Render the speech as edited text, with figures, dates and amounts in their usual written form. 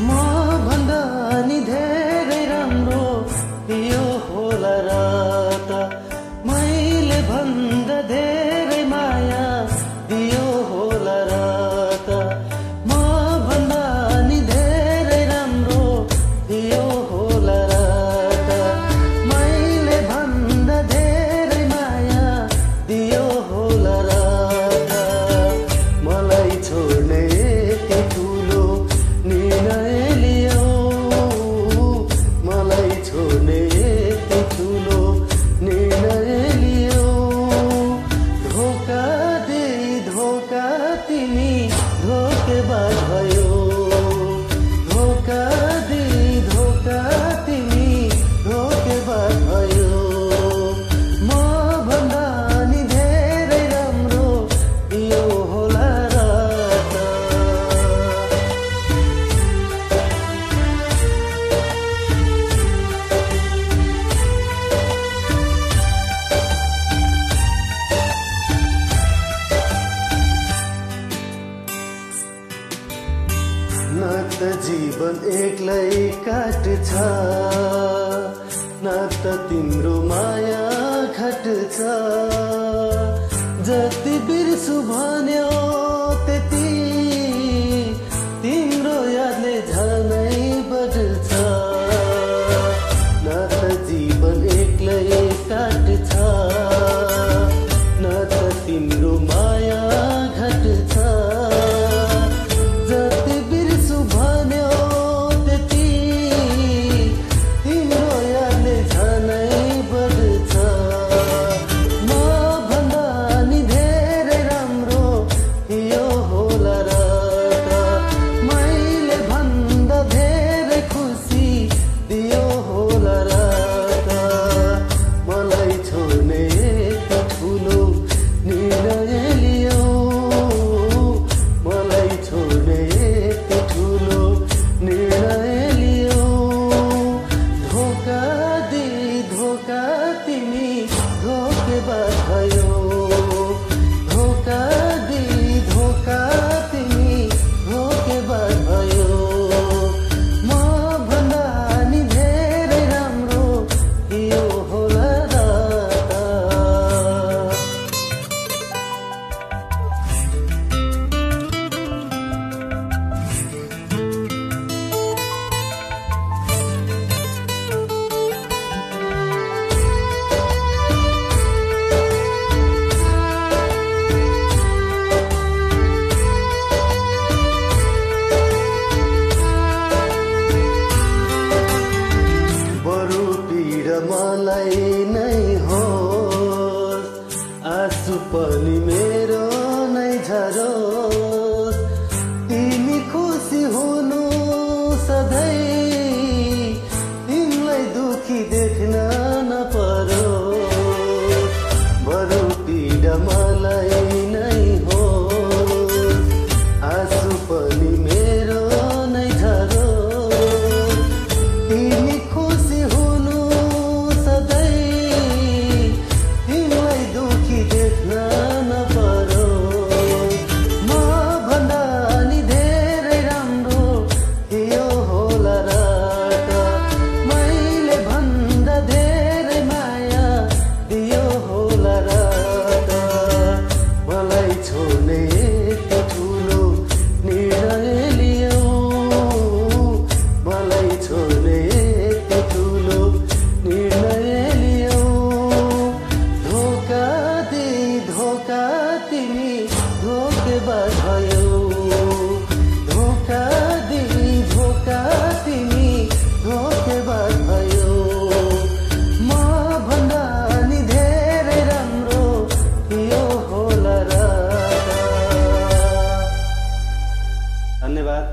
म भन्दा नि धेरै राम्रो यो होला र त मैले भन्दा धेरै माया दियो होला र त म भन्दा नि धेरै राम्रो यो होला र त मैले भन्दा धेरै माया दियो होला र त मलाई छोड्ने यति ठुलो निर्णय लियो मलाई छोड्ने यति ठुलो निर्णय लियो धोका दे धोका तिमी धोकेबाज भयो धोका दे धोका तिमी धोकेबाज भयो म भन्दा नि धेरै राम्रो यो होला र त न त जीवन एक्लै काट्छ न त तिम्रो माया घट्छ जति बिर्सु भन्यो त्यति तिम्रो यादले झनै बढ्छ न त जीवन एक्लै काट्छ न त तिम्रो माया घट्छ जति बिर्सु भन्यो त्यति तिम्रो यादले झनै बढ्छ म भन्दा नि धेरै राम्रो यो होला र त मैले भन्दा धेरै खुसी दियो होला र त मलाई छोड्ने यति ठुलो निर्णय लियो मलाई छोड्ने यति ठुलो निर्णय लियो धोका दे धोका तिमी धोकेबाज भयो धोका दे धोका तिमी धोकेबाज भयो म भन्दा नि धेरै राम्रो यो होला र त बरु पीडा मलाई नै होस् आँसु पनि मेरो नै झरोस् तिमी खुसी हुनु सधैँ तिमीलाई दुखी देख्न नपरोस् बरु पीडा मलाई नै होस् आँसु पनि मेरो नै झरोस् तिमी खुसी हुनु सधैँ तिमीलाई दुखी देख्न नपरोस् म भन्दा नि धेरै राम्रो यो होला र त मैले भन्दा धेरै माया दियो होला र त मलाई छोड्ने यति ठुलो निर्णय लियो मलाई छोड्ने यति ठुलो निर्णय लियो धोका दे धोका तिमी धोकेबाज भयो धोका दे धोका तिमी धोकेबाज भयो म भन्दा नि धेरै राम्रो यो होला र त धन्यवाद।